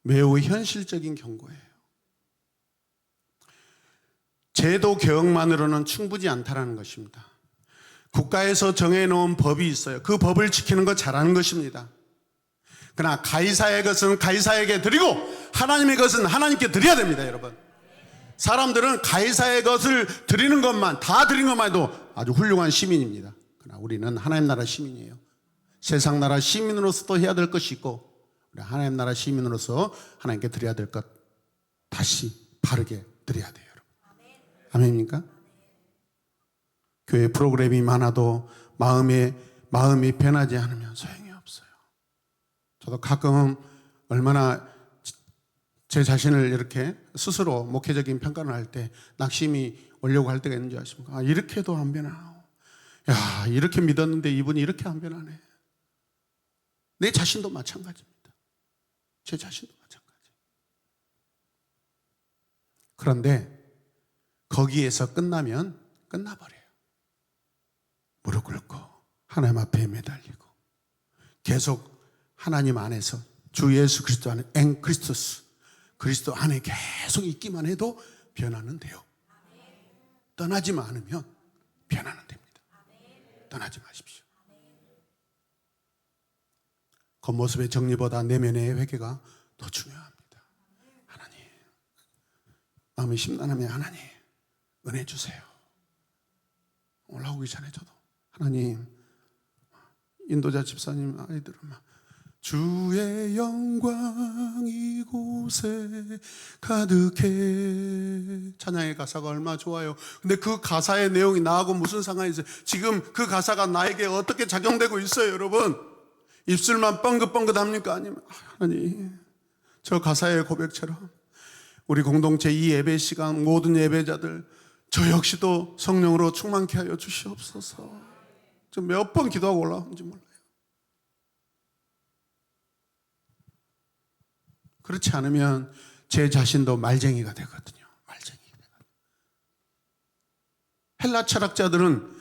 매우 현실적인 경고예요. 제도 개혁만으로는 충분히 않다라는 것입니다. 국가에서 정해놓은 법이 있어요. 그 법을 지키는 거 잘하는 것입니다. 그러나 가이사의 것은 가이사에게 드리고 하나님의 것은 하나님께 드려야 됩니다, 여러분. 사람들은 가이사의 것을 드리는 것만, 다 드린 것만 해도 아주 훌륭한 시민입니다. 그러나 우리는 하나님 나라 시민이에요. 세상 나라 시민으로서도 해야 될 것이 있고, 우리 하나님 나라 시민으로서 하나님께 드려야 될 것 다시 바르게 드려야 돼요, 여러분. 아멘입니까? 교회 프로그램이 많아도 마음이 변하지 않으면 소용이 없어요. 저도 가끔 얼마나 제 자신을 이렇게 스스로 목회적인 평가를 할 때 낙심이 오려고 할 때가 있는지 아십니까? 이렇게 해도 안 변하고, 야, 이렇게 믿었는데 이분이 이렇게 안 변하네. 내 자신도 마찬가지입니다. 제 자신도 마찬가지. 그런데 거기에서 끝나면 끝나버려요. 무릎 꿇고 하나님 앞에 매달리고 계속 하나님 안에서 주 예수 그리스도 안에 엥크리스토스, 그리스도 안에 계속 있기만 해도 변화는 돼요. 떠나지만 않으면 변화는 됩니다. 떠나지 마십시오. 겉모습의 정리보다 내면의 회개가 더 중요합니다. 하나님, 마음이 심란하면 하나님 은혜 주세요. 올라오기 전에 저도 하나님, 인도자 집사님 아이들은 막 주의 영광 이곳에 가득해. 찬양의 가사가 얼마나 좋아요. 근데 그 가사의 내용이 나하고 무슨 상관이 있어요? 지금 그 가사가 나에게 어떻게 작용되고 있어요, 여러분? 입술만 뻥긋뻥긋합니까? 아니면 하나님, 저 가사의 고백처럼 우리 공동체 이 예배 시간 모든 예배자들 저 역시도 성령으로 충만케 하여 주시옵소서. 저 몇 번 기도하고 올라오는지 몰라요. 그렇지 않으면 제 자신도 말쟁이가 되거든요. 말쟁이가 되거든요. 헬라 철학자들은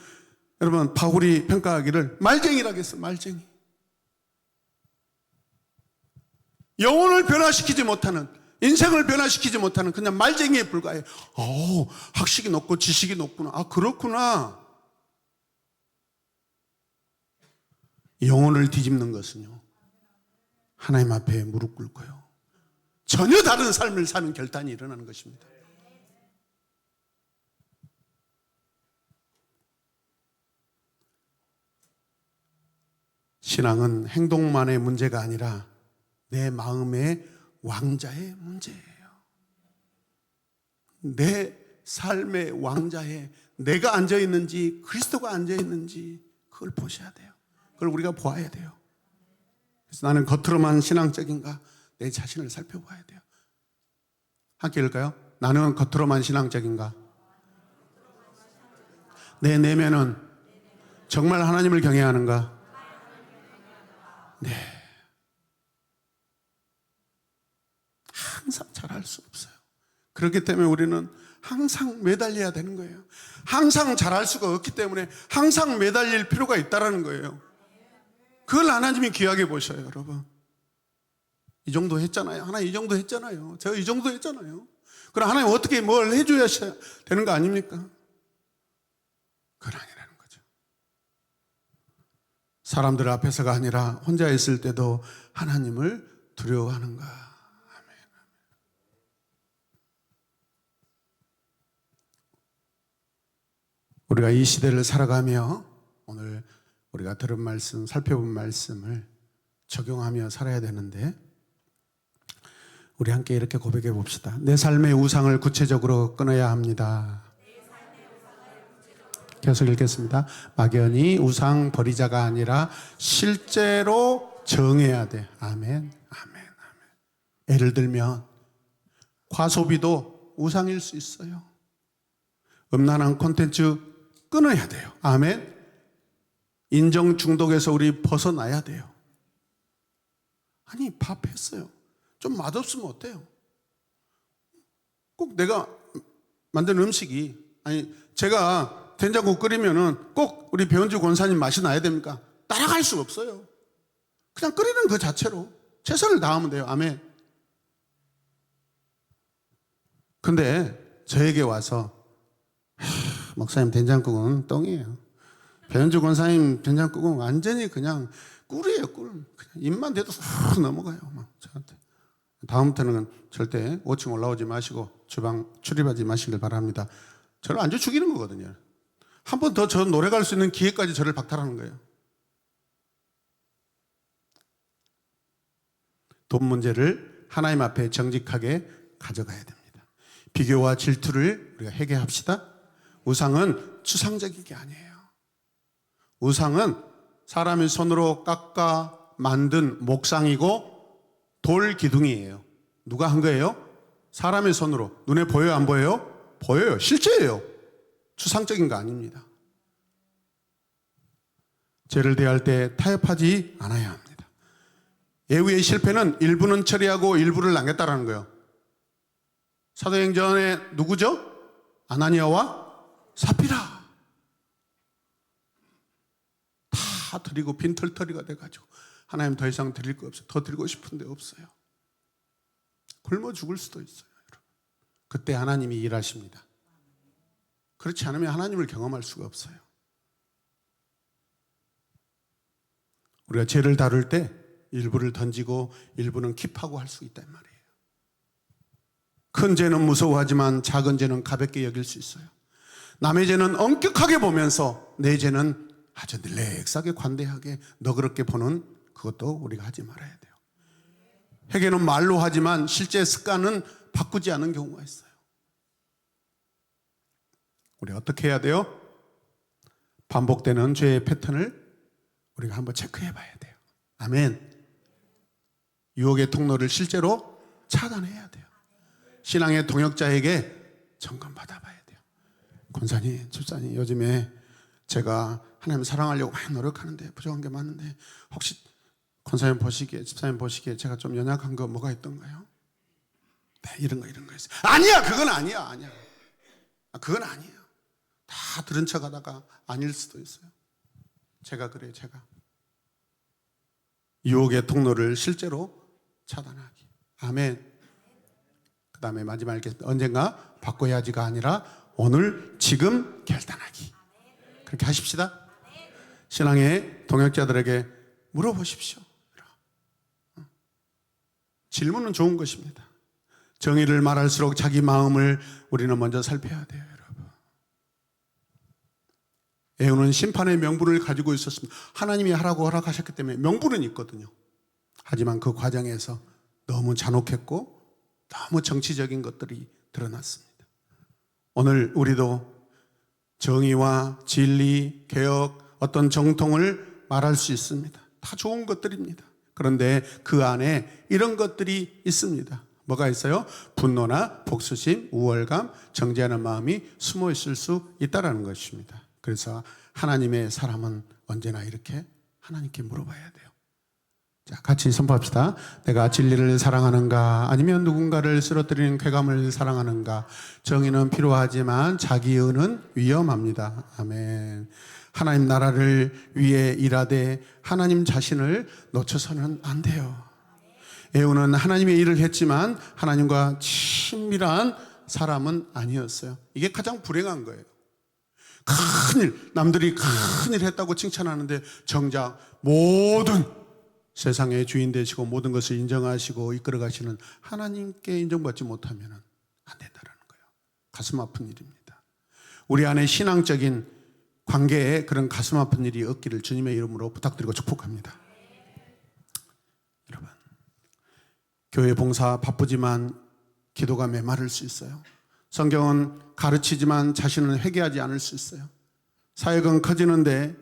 여러분 바울이 평가하기를 말쟁이라고 했어요. 말쟁이. 영혼을 변화시키지 못하는, 인생을 변화시키지 못하는 그냥 말쟁이에 불과해. 학식이 높고 지식이 높구나. 그렇구나. 영혼을 뒤집는 것은요, 하나님 앞에 무릎 꿇고요, 전혀 다른 삶을 사는 결단이 일어나는 것입니다. 신앙은 행동만의 문제가 아니라 내 마음의 왕자의 문제예요. 내 삶의 왕자에 내가 앉아있는지 그리스도가 앉아있는지 그걸 보셔야 돼요. 그걸 우리가 보아야 돼요. 그래서 나는 겉으로만 신앙적인가, 내 자신을 살펴봐야 돼요. 함께 읽을까요? 나는 겉으로만 신앙적인가, 내 내면은 정말 하나님을 경외하는가. 네. 항상 잘할 수 없어요. 그렇기 때문에 우리는 항상 매달려야 되는 거예요. 항상 잘할 수가 없기 때문에 항상 매달릴 필요가 있다는 거예요. 그걸 하나님이 귀하게 보셔요, 여러분. 이 정도 했잖아요. 하나님 이 정도 했잖아요. 제가 이 정도 했잖아요. 그럼 하나님 어떻게 뭘 해줘야 되는 거 아닙니까? 그건 아니라는 거죠. 사람들 앞에서가 아니라 혼자 있을 때도 하나님을 두려워하는가. 아멘. 우리가 이 시대를 살아가며 오늘 우리가 들은 말씀, 살펴본 말씀을 적용하며 살아야 되는데, 우리 함께 이렇게 고백해 봅시다. 내 삶의 우상을 구체적으로 끊어야 합니다. 계속 읽겠습니다. 막연히 우상 버리자가 아니라 실제로 정해야 돼. 아멘, 아멘, 아멘. 예를 들면 과소비도 우상일 수 있어요. 음란한 콘텐츠 끊어야 돼요. 아멘. 인정 중독에서 우리 벗어나야 돼요. 아니, 밥 했어요. 좀 맛없으면 어때요? 꼭 내가 만든 음식이, 제가 된장국 끓이면은 꼭 우리 배은주 권사님 맛이 나야 됩니까? 따라갈 수 없어요. 그냥 끓이는 그 자체로 최선을 다하면 돼요. 아멘. 근데 저에게 와서 목사님 된장국은 똥이에요. 배은주 권사님 된장국은 완전히 그냥 꿀이에요, 꿀. 그냥 입만 대도 쑥 넘어가요, 막 저한테. 다음부터는 절대 5층 올라오지 마시고 주방 출입하지 마시길 바랍니다. 저를 완전 죽이는 거거든요. 한 번 더 저 노래 갈 수 있는 기회까지 저를 박탈하는 거예요. 돈 문제를 하나님 앞에 정직하게 가져가야 됩니다. 비교와 질투를 우리가 해결합시다. 우상은 추상적인 게 아니에요. 우상은 사람의 손으로 깎아 만든 목상이고 돌 기둥이에요. 누가 한 거예요? 사람의 손으로. 눈에 보여요, 안 보여요? 보여요. 실제예요. 추상적인 거 아닙니다. 죄를 대할 때 타협하지 않아야 합니다. 예후의 실패는 일부는 처리하고 일부를 남겼다라는 거예요. 사도행전에 누구죠? 아나니아와 사피라. 다 드리고 빈털터리가 돼가지고 하나님 더 이상 드릴 거 없어요. 더 드리고 싶은데 없어요. 굶어 죽을 수도 있어요, 여러분. 그때 하나님이 일하십니다. 그렇지 않으면 하나님을 경험할 수가 없어요. 우리가 죄를 다룰 때 일부를 던지고 일부는 킵하고 할 수 있단 말이에요. 큰 죄는 무서워하지만 작은 죄는 가볍게 여길 수 있어요. 남의 죄는 엄격하게 보면서 내 죄는 아주 릴렉스하게 관대하게 너그럽게 보는, 그것도 우리가 하지 말아야 돼요. 회개는 말로 하지만 실제 습관은 바꾸지 않은 경우가 있어요. 우리 어떻게 해야 돼요? 반복되는 죄의 패턴을 우리가 한번 체크해 봐야 돼요. 아멘. 유혹의 통로를 실제로 차단해야 돼요. 신앙의 동역자에게 점검받아 봐야 돼요. 권사님, 집사님, 요즘에 제가 하나님 사랑하려고 많이 노력하는데 부족한 게 많은데 혹시 권사님 보시기에, 집사님 보시기에 제가 좀 연약한 거 뭐가 있던가요? 네, 이런 거 있어요. 아니야, 그건 아니야, 아니야. 그건 아니에요. 다 들은 척 하다가 아닐 수도 있어요. 제가 그래요. 제가 유혹의 통로를 실제로 차단하기. 아멘. 그 다음에 마지막 읽겠습니다. 언젠가 바꿔야지가 아니라 오늘 지금 결단하기. 그렇게 하십시다. 신앙의 동역자들에게 물어보십시오. 질문은 좋은 것입니다. 정의를 말할수록 자기 마음을 우리는 먼저 살펴야 돼요, 여러분. 에후는 심판의 명분을 가지고 있었습니다. 하나님이 하라고 허락하셨기 때문에 명분은 있거든요. 하지만 그 과정에서 너무 잔혹했고 너무 정치적인 것들이 드러났습니다. 오늘 우리도 정의와 진리, 개혁, 어떤 정통을 말할 수 있습니다. 다 좋은 것들입니다. 그런데 그 안에 이런 것들이 있습니다. 뭐가 있어요? 분노나 복수심, 우월감, 정죄하는 마음이 숨어 있을 수 있다는 것입니다. 그래서 하나님의 사람은 언제나 이렇게 하나님께 물어봐야 돼요. 자, 같이 선포합시다. 내가 진리를 사랑하는가? 아니면 누군가를 쓰러뜨리는 쾌감을 사랑하는가? 정의는 필요하지만 자기의는 위험합니다. 아멘. 하나님 나라를 위해 일하되 하나님 자신을 놓쳐서는 안 돼요. 에후는 하나님의 일을 했지만 하나님과 친밀한 사람은 아니었어요. 이게 가장 불행한 거예요. 큰일, 남들이 큰일 했다고 칭찬하는데 정작 모든 세상의 주인 되시고 모든 것을 인정하시고 이끌어가시는 하나님께 인정받지 못하면 안 된다는 거예요. 가슴 아픈 일입니다. 우리 안에 신앙적인 관계에 그런 가슴 아픈 일이 없기를 주님의 이름으로 부탁드리고 축복합니다. 여러분, 교회 봉사 바쁘지만 기도가 메마를 수 있어요. 성경은 가르치지만 자신은 회개하지 않을 수 있어요. 사역은 커지는데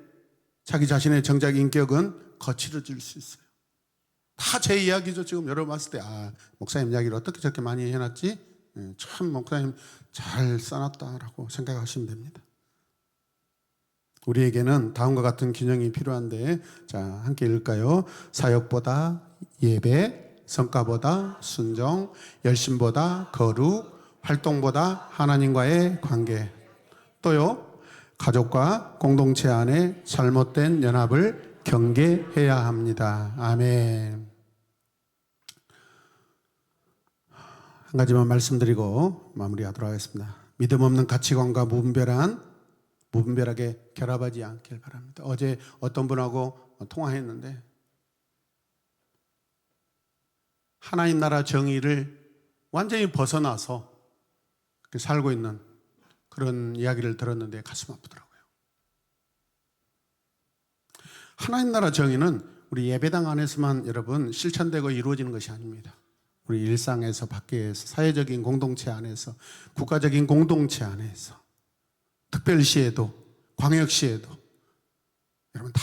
자기 자신의 정작 인격은 거칠어질 수 있어요. 다 제 이야기죠. 지금 여러분 봤을 때 목사님 이야기를 어떻게 저렇게 많이 해놨지? 참 목사님 잘 써놨다라고 생각하시면 됩니다. 우리에게는 다음과 같은 균형이 필요한데, 자, 함께 읽을까요? 사역보다 예배, 성과보다 순종, 열심보다 거룩, 활동보다 하나님과의 관계, 또요, 가족과 공동체 안에 잘못된 연합을 경계해야 합니다. 아멘. 한 가지만 말씀드리고 마무리하도록 하겠습니다. 믿음 없는 가치관과 무분별하게 결합하지 않길 바랍니다. 어제 어떤 분하고 통화했는데 하나님 나라 정의를 완전히 벗어나서 살고 있는 그런 이야기를 들었는데 가슴 아프더라고요. 하나님 나라 정의는 우리 예배당 안에서만 여러분 실천되고 이루어지는 것이 아닙니다. 우리 일상에서 밖에서 사회적인 공동체 안에서 국가적인 공동체 안에서 특별시에도 광역시에도 여러분 다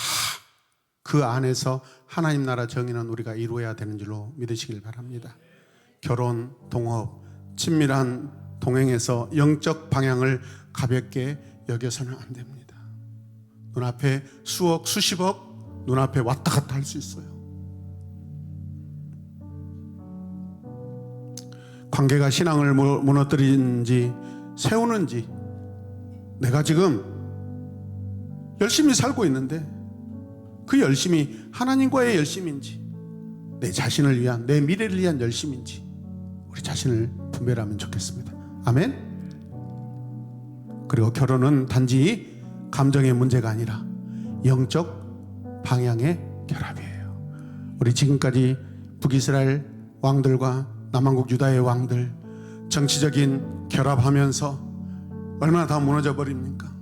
그 안에서 하나님 나라 정의는 우리가 이루어야 되는 줄로 믿으시길 바랍니다. 결혼, 동업, 친밀한 동행에서 영적 방향을 가볍게 여겨서는 안 됩니다. 눈앞에 수억, 수십억 눈앞에 왔다 갔다 할 수 있어요. 관계가 신앙을 무너뜨리는지 세우는지 내가 지금 열심히 살고 있는데 그 열심이 하나님과의 열심인지 내 자신을 위한 내 미래를 위한 열심인지 우리 자신을 분별하면 좋겠습니다. 아멘. 그리고 결혼은 단지 감정의 문제가 아니라 영적 방향의 결합이에요. 우리 지금까지 북이스라엘 왕들과 남한국 유다의 왕들 정치적인 결합하면서 얼마나 다 무너져 버립니까?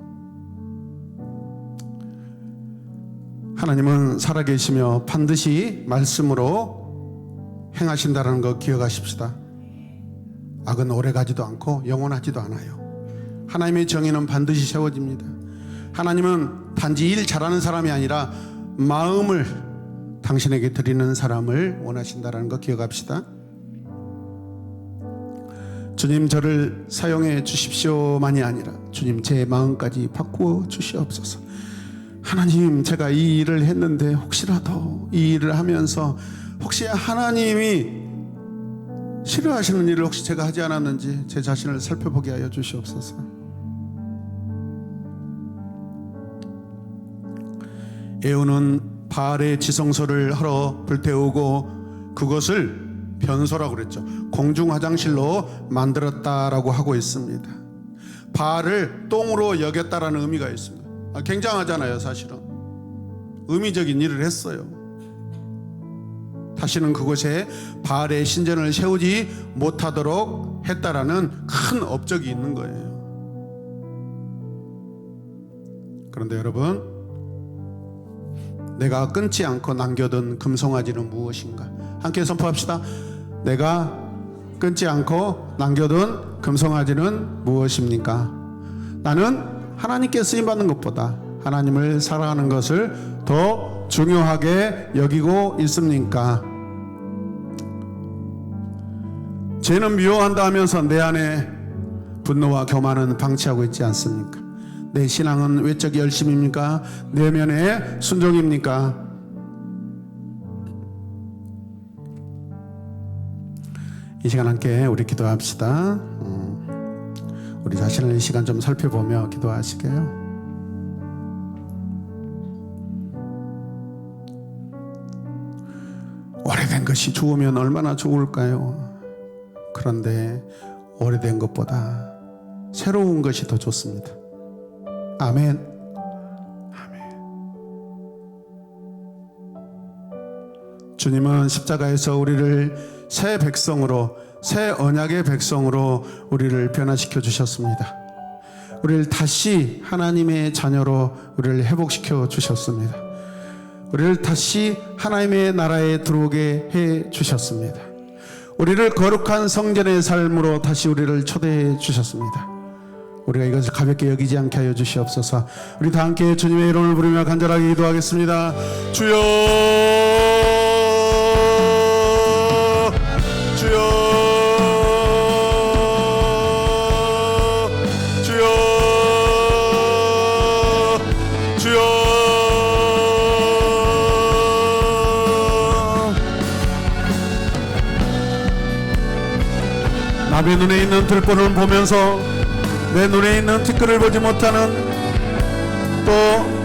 하나님은 살아계시며 반드시 말씀으로 행하신다는 거 기억하십시다. 악은 오래가지도 않고 영원하지도 않아요. 하나님의 정의는 반드시 세워집니다. 하나님은 단지 일 잘하는 사람이 아니라 마음을 당신에게 드리는 사람을 원하신다는 거 기억합시다. 주님 저를 사용해 주십시오만이 아니라 주님 제 마음까지 바꾸어 주시옵소서. 하나님 제가 이 일을 했는데 혹시라도 이 일을 하면서 혹시 하나님이 싫어하시는 일을 혹시 제가 하지 않았는지 제 자신을 살펴보게 하여 주시옵소서. 에후는 바알의 지성소를 하러 불태우고 그것을 변소라고 그랬죠. 공중 화장실로 만들었다라고 하고 있습니다. 바알을 똥으로 여겼다라는 의미가 있습니다. 굉장하잖아요. 사실은 의미적인 일을 했어요. 다시는 그곳에 바알의 신전을 세우지 못하도록 했다라는 큰 업적이 있는 거예요. 그런데 여러분, 내가 끊지 않고 남겨둔 금송아지는 무엇인가? 함께 선포합시다. 내가 끊지 않고 남겨둔 금송아지는 무엇입니까? 나는 하나님께 쓰임받는 것보다 하나님을 사랑하는 것을 더 중요하게 여기고 있습니까? 죄는 미워한다 하면서 내 안에 분노와 교만은 방치하고 있지 않습니까? 내 신앙은 외적 열심입니까? 내면의 순종입니까? 이 시간 함께 우리 기도합시다. 우리 자신을 이 시간 좀 살펴보며 기도하시게요. 오래된 것이 좋으면 얼마나 좋을까요? 그런데 오래된 것보다 새로운 것이 더 좋습니다. 아멘. 아멘. 주님은 십자가에서 우리를 새 백성으로, 새 언약의 백성으로 우리를 변화시켜 주셨습니다. 우리를 다시 하나님의 자녀로 우리를 회복시켜 주셨습니다. 우리를 다시 하나님의 나라에 들어오게 해 주셨습니다. 우리를 거룩한 성전의 삶으로 다시 우리를 초대해 주셨습니다. 우리가 이것을 가볍게 여기지 않게 하여 주시옵소서. 우리 다 함께 주님의 이름을 부르며 간절하게 기도하겠습니다. 주여, 주여, 주여, 주여. 남의 눈에 있는 들보를 보면서 내 눈에 있는 티끌을 보지 못하는, 또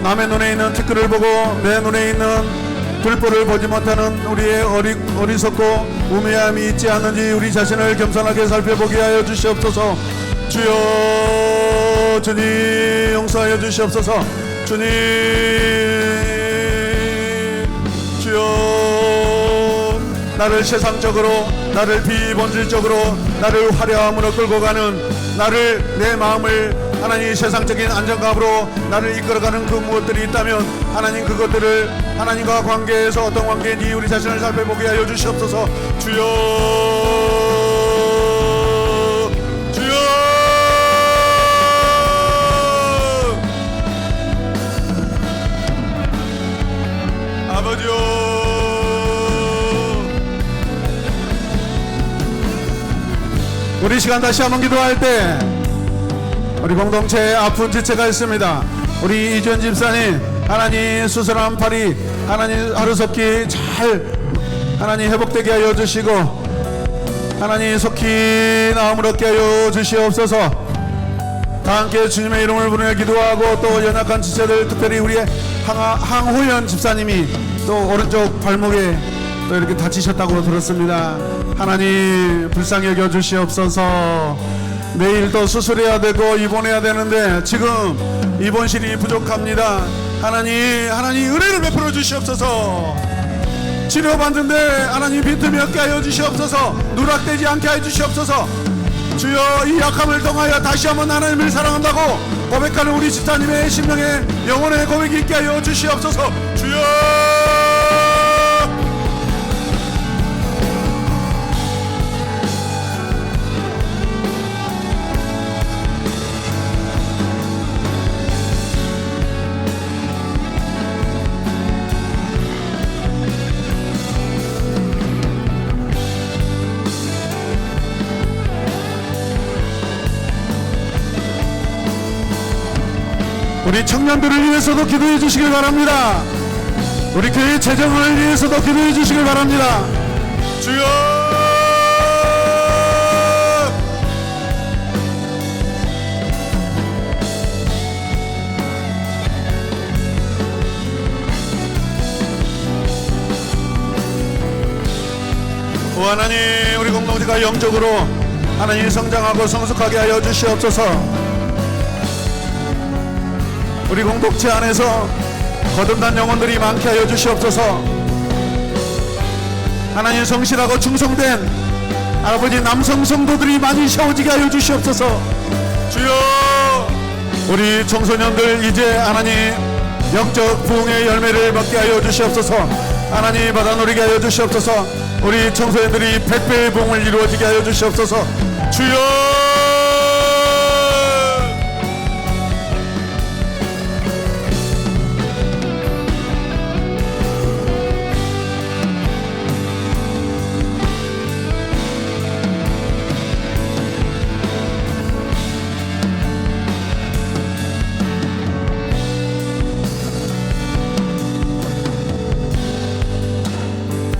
남의 눈에 있는 티끌을 보고 내 눈에 있는 들보를 보지 못하는 우리의 어리석고 우매함이 있지 않는지 우리 자신을 겸손하게 살펴보게 하여 주시옵소서. 주여, 주님 용서하여 주시옵소서. 주님, 주여, 나를 세상적으로, 나를 비본질적으로, 나를 화려함으로 끌고 가는, 나를, 내 마음을 하나님 세상적인 안정감으로 나를 이끌어가는 그 무엇들이 있다면 하나님 그것들을 하나님과 관계에서 어떤 관계인지 우리 자신을 살펴보게 하여 주시옵소서. 주여, 주여, 아버지요, 우리 시간 다시 한번 기도할 때 우리 공동체에 아픈 지체가 있습니다. 우리 이주연 집사님, 하나님 수술한 팔이 하나님 하루속히 잘 하나님 회복되게 하여 주시고 하나님 속히 나음을 얻게 하여 주시옵소서. 다 함께 주님의 이름을 부르며 기도하고, 또 연약한 지체들, 특별히 우리의 항호연 집사님이 또 오른쪽 발목에 또 이렇게 다치셨다고 들었습니다. 하나님 불쌍히 여겨 주시옵소서. 내일 또 수술해야 되고 입원해야 되는데 지금 입원실이 부족합니다. 하나님 은혜를 베풀어 주시옵소서. 치료받는데 하나님 빈틈이 없게 하여 주시옵소서. 누락되지 않게 하여 주시옵소서. 주여, 이 약함을 통하여 다시 한번 하나님을 사랑한다고 고백하는 우리 집사님의 심령에 영혼의 고백이 있게 하여 주시옵소서. 주여, 우리 청년들을 위해서도 기도해 주시길 바랍니다. 우리 교회 재정을 위해서도 기도해 주시길 바랍니다. 주여, 오 하나님, 우리 공동체가 영적으로 하나님 성장하고 성숙하게 하여 주시옵소서. 우리 공동체 안에서 거듭난 영혼들이 많게 하여 주시옵소서. 하나님 성실하고 충성된 아버지 남성 성도들이 많이 세워지게 하여 주시옵소서. 주여, 우리 청소년들 이제 하나님 영적 부흥의 열매를 먹게 하여 주시옵소서. 하나님 받아 누리게 하여 주시옵소서. 우리 청소년들이 100배의 부흥을 이루어지게 하여 주시옵소서. 주여,